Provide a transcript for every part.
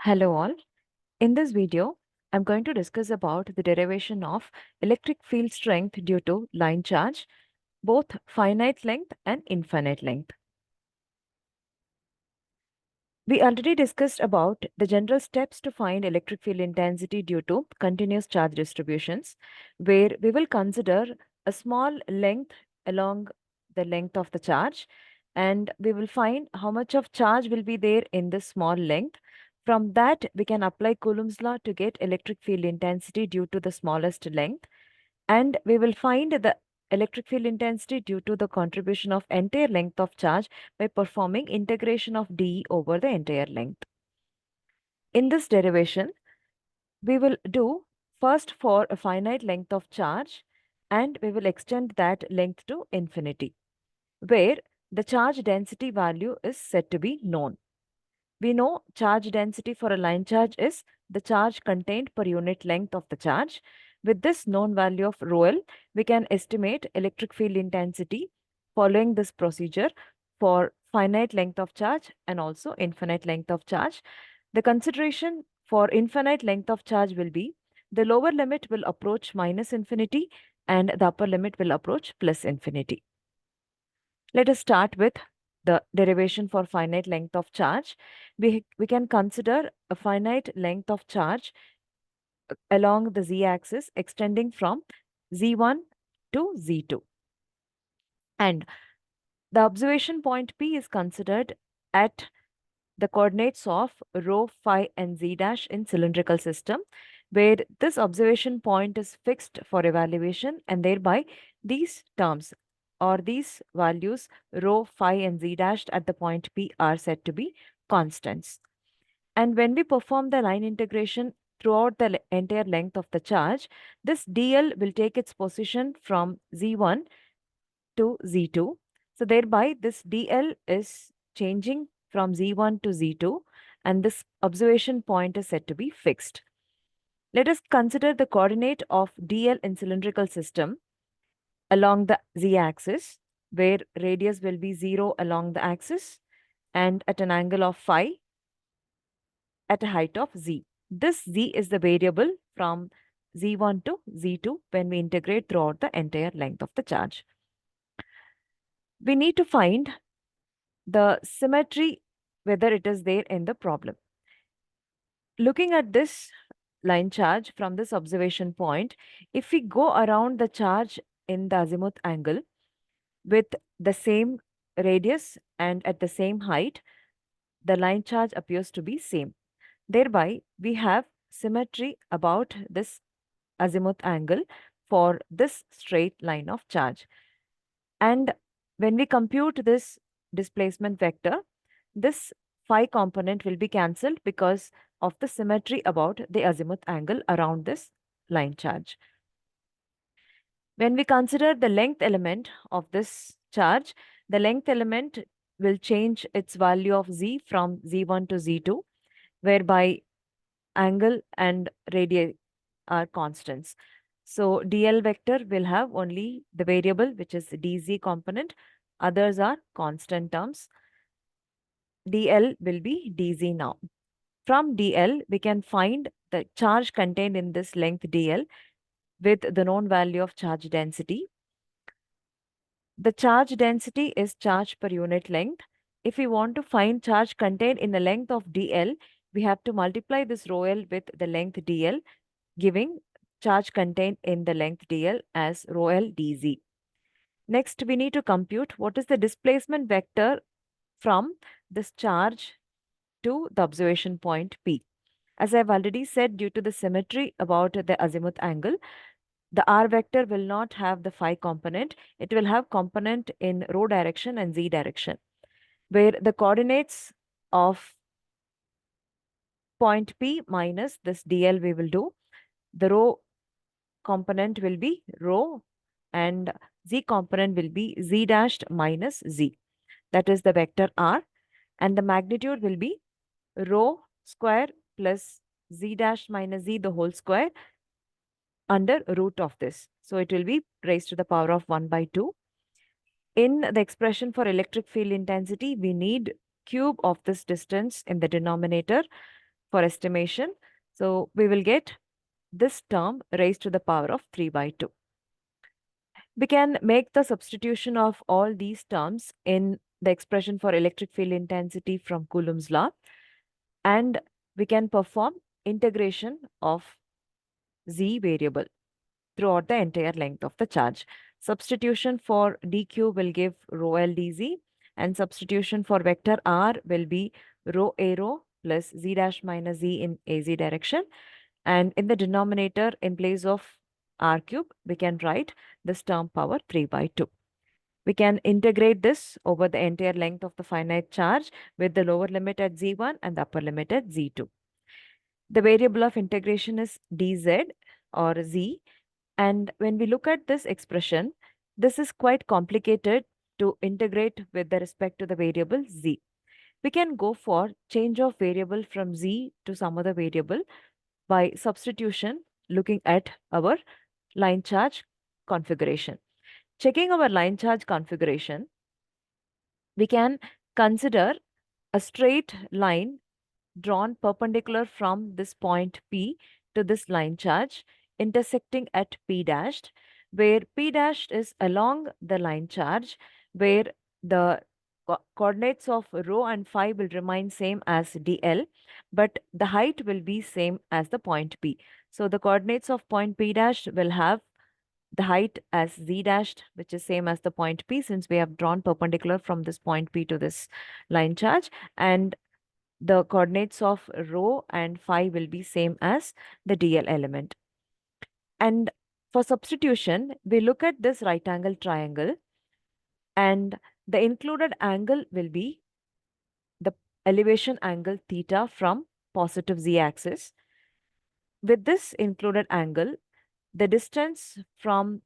Hello all. In this video, I'm going to discuss about the derivation of electric field strength due to line charge, both finite length and infinite length. We already discussed about the general steps to find electric field intensity due to continuous charge distributions, where we will consider a small length along the length of the charge, and we will find how much of charge will be there in this small length. From that, we can apply Coulomb's law to get electric field intensity due to the smallest length, and we will find the electric field intensity due to the contribution of entire length of charge by performing integration of dE over the entire length. In this derivation, we will do first for a finite length of charge, and we will extend that length to infinity, where the charge density value is said to be known. We know charge density for a line charge is the charge contained per unit length of the charge. With this known value of rho L, we can estimate electric field intensity following this procedure for finite length of charge and also infinite length of charge. The consideration for infinite length of charge will be the lower limit will approach minus infinity and the upper limit will approach plus infinity. Let us start with the derivation for finite length of charge. We can consider a finite length of charge along the z-axis extending from z1 to z2. And the observation point P is considered at the coordinates of rho, phi, and z dash in cylindrical system, where this observation point is fixed for evaluation, and thereby these terms or these values rho, phi, and z dash at the point P are said to be constants. And when we perform the line integration throughout the entire length of the charge, this dl will take its position from z1 to z2. So thereby this dl is changing from z1 to z2, and this observation point is said to be fixed. Let us consider the coordinate of dl in cylindrical system along the z-axis, where radius will be 0 along the axis and at an angle of phi at a height of z. This z is the variable from z1 to z2 when we integrate throughout the entire length of the charge. We need to find the symmetry, whether it is there in the problem. Looking at this line charge from this observation point, if we go around the charge in the azimuth angle with the same radius and at the same height, the line charge appears to be same. Thereby, we have symmetry about this azimuth angle for this straight line of charge. And when we compute this displacement vector, this phi component will be cancelled because of the symmetry about the azimuth angle around this line charge. When we consider the length element of this charge, the length element will change its value of z from z1 to z2, whereby angle and radii are constants. So dl vector will have only the variable, which is dz component. Others are constant terms. dl will be dz now. From dl, we can find the charge contained in this length dl with the known value of charge density. The charge density is charge per unit length. If we want to find charge contained in the length of dl, we have to multiply this rho L with the length dl, giving charge contained in the length dl as rho L dz. Next, we need to compute what is the displacement vector from this charge to the observation point P. As I've already said, due to the symmetry about the azimuth angle, the r vector will not have the phi component. It will have component in rho direction and z direction, where the coordinates of point P minus this dl we will do. The rho component will be rho and z component will be z dashed minus z. That is the vector r, and the magnitude will be rho square plus z dash minus z the whole square under root of this. So it will be raised to the power of 1 by 2. In the expression for electric field intensity, we need cube of this distance in the denominator. for estimation. So we will get this term raised to the power of 3 by 2. We can make the substitution of all these terms in the expression for electric field intensity from Coulomb's law, and we can perform integration of z variable throughout the entire length of the charge. Substitution for dq will give rho l dz, and substitution for vector r will be rho a rho plus z dash minus z in az direction. And in the denominator, in place of r cube, we can write this term power 3 by 2. We can integrate this over the entire length of the finite charge with the lower limit at z1 and the upper limit at z2. The variable of integration is dz or z. And when we look at this expression, this is quite complicated to integrate with the respect to the variable z. We can go for change of variable from z to some other variable by substitution, looking at our line charge configuration. Checking our line charge configuration, we can consider a straight line drawn perpendicular from this point P to this line charge, intersecting at P dashed, where P dashed is along the line charge, where the coordinates of rho and phi will remain same as dl, but the height will be same as the point P. So the coordinates of point P dash will have the height as z dashed, which is same as the point P, since we have drawn perpendicular from this point P to this line charge, and the coordinates of rho and phi will be same as the dl element. And for substitution, we look at this right angle triangle, and the included angle will be the elevation angle theta from positive z-axis. With this included angle, the distance from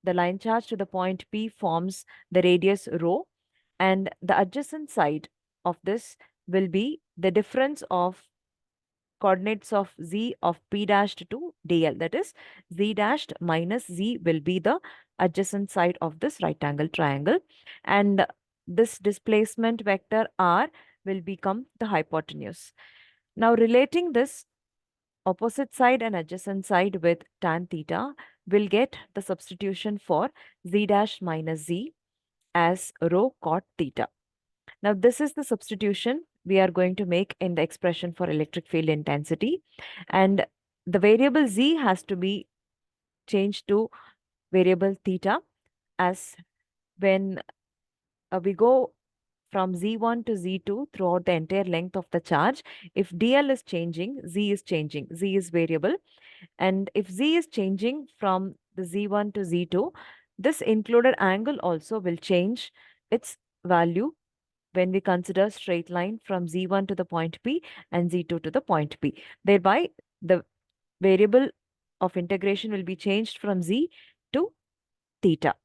the line charge to the point P forms the radius rho, and the adjacent side of this will be the difference of coordinates of z of p dashed to dl, that is z dashed minus z will be the adjacent side of this right angle triangle, and this displacement vector r will become the hypotenuse. Now relating this opposite side and adjacent side with tan theta, will get the substitution for z dash minus z as rho cot theta. Now this is the substitution we are going to make in the expression for electric field intensity, and the variable z has to be changed to variable theta, as when we go from z1 to z2 throughout the entire length of the charge, if dl is changing, z is changing, z is variable, and if z is changing from the z1 to z2, this included angle also will change its value when we consider straight line from z1 to the point P and z2 to the point P. Thereby, the variable of integration will be changed from z to theta.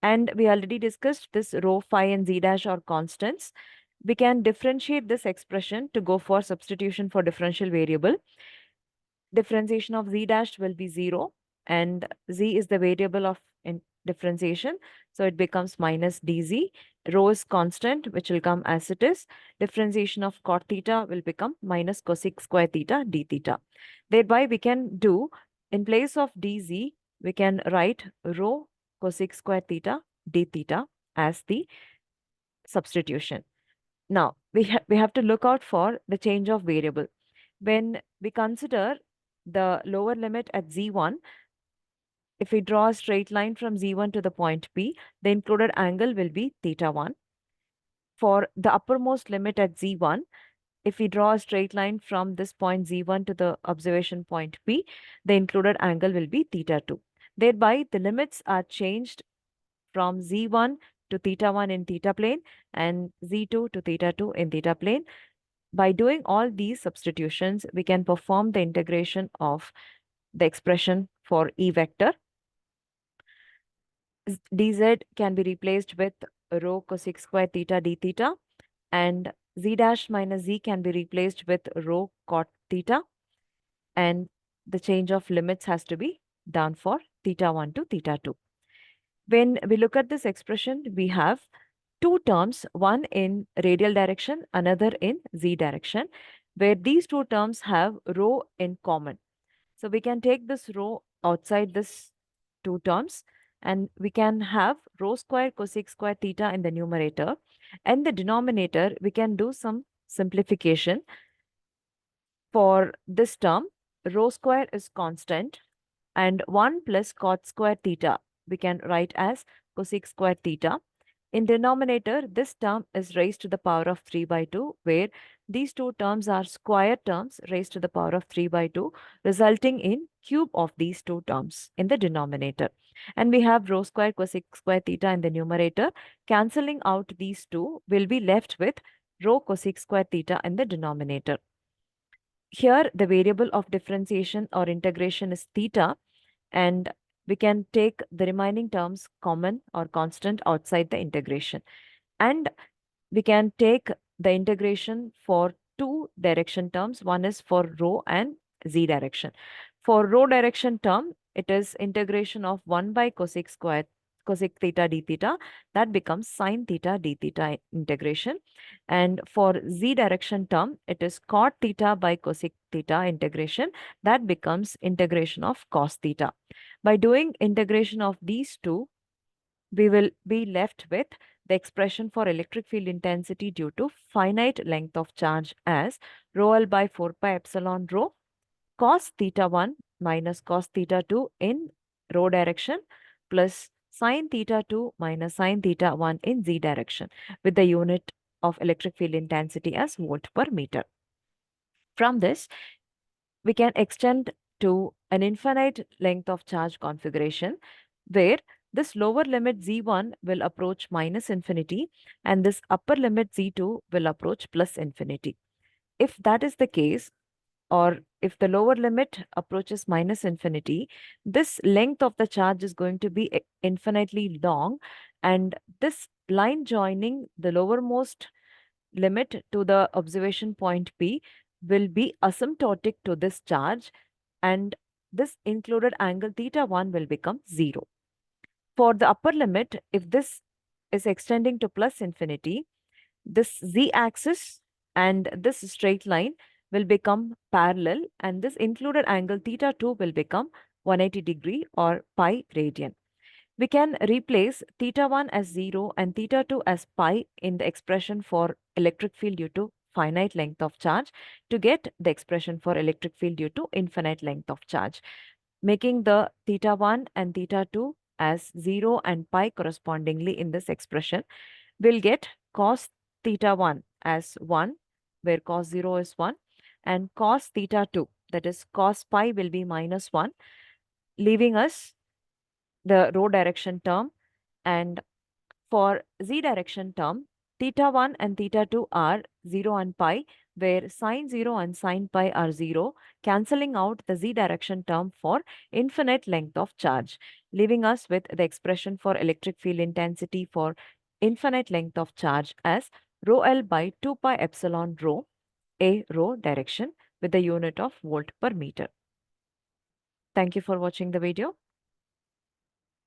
And we already discussed this rho, phi, and z dash are constants. We can differentiate this expression to go for substitution for differential variable. Differentiation of z dash will be 0, and z is the variable of differentiation, so it becomes minus dz. Rho is constant, which will come as it is. Differentiation of cot theta will become minus cosec square theta d theta. Thereby we can do, in place of dz, we can write rho cosec square theta d theta as the substitution. Now we have to look out for the change of variable. When we consider the lower limit at z1, if we draw a straight line from z1 to the point P, the included angle will be theta 1. For the uppermost limit at z1, if we draw a straight line from this point z1 to the observation point P, the included angle will be theta 2. Thereby, the limits are changed from z1 to theta 1 in theta plane and z2 to theta 2 in theta plane. By doing all these substitutions, we can perform the integration of the expression for E vector. Dz can be replaced with rho cosec square theta d theta, and z dash minus z can be replaced with rho cot theta, and the change of limits has to be done for theta 1 to theta 2. When we look at this expression, we have two terms, one in radial direction, another in z direction. where these two terms have rho in common. So we can take this rho outside this two terms, and we can have rho square cosec square theta in the numerator. And the denominator, we can do some simplification. For this term, rho square is constant, and 1 plus cot square theta we can write as cosec square theta. In denominator, this term is raised to the power of 3 by 2, where these two terms are square terms raised to the power of 3 by 2, resulting in cube of these two terms in the denominator. And we have rho square cosec square theta in the numerator. Cancelling out these two, will be left with rho cosec square theta in the denominator. Here, the variable of differentiation or integration is theta, and we can take the remaining terms common or constant outside the integration. And we can take the integration for two direction terms. One is for rho and z direction. For rho direction term, it is integration of 1 by cosec theta d theta. That becomes sine theta d theta integration. And for z direction term, it is cot theta by cosec theta integration. That becomes integration of cos theta. By doing integration of these two, we will be left with the expression for electric field intensity due to finite length of charge as rho L by 4 pi epsilon rho cos theta 1 minus cos theta 2 in rho direction plus sine theta 2 minus sine theta 1 in z direction, with the unit of electric field intensity as volt per meter. From this, we can extend to an infinite length of charge configuration where this lower limit z1 will approach minus infinity and this upper limit z2 will approach plus infinity. If that is the case, or if the lower limit approaches minus infinity, this length of the charge is going to be infinitely long, and this line joining the lowermost limit to the observation point P will be asymptotic to this charge, and this included angle theta 1 will become 0. For the upper limit, if this is extending to plus infinity, this z-axis and this straight line will become parallel, and this included angle theta 2 will become 180 degree or pi radian. We can replace theta 1 as 0 and theta 2 as pi in the expression for electric field due to finite length of charge to get the expression for electric field due to infinite length of charge, making the theta 1 and theta 2 as 0 and pi correspondingly in this expression. We'll get cos theta 1 as 1, where cos 0 is 1, and cos theta 2, that is cos pi, will be minus 1, leaving us the rho direction term. And for z direction term, theta 1 and theta 2 are 0 and pi, where sine 0 and sine pi are 0, cancelling out the z direction term for infinite length of charge, leaving us with the expression for electric field intensity for infinite length of charge as rho L by 2 pi epsilon rho, a rho direction, with the unit of volt per meter. Thank you for watching the video.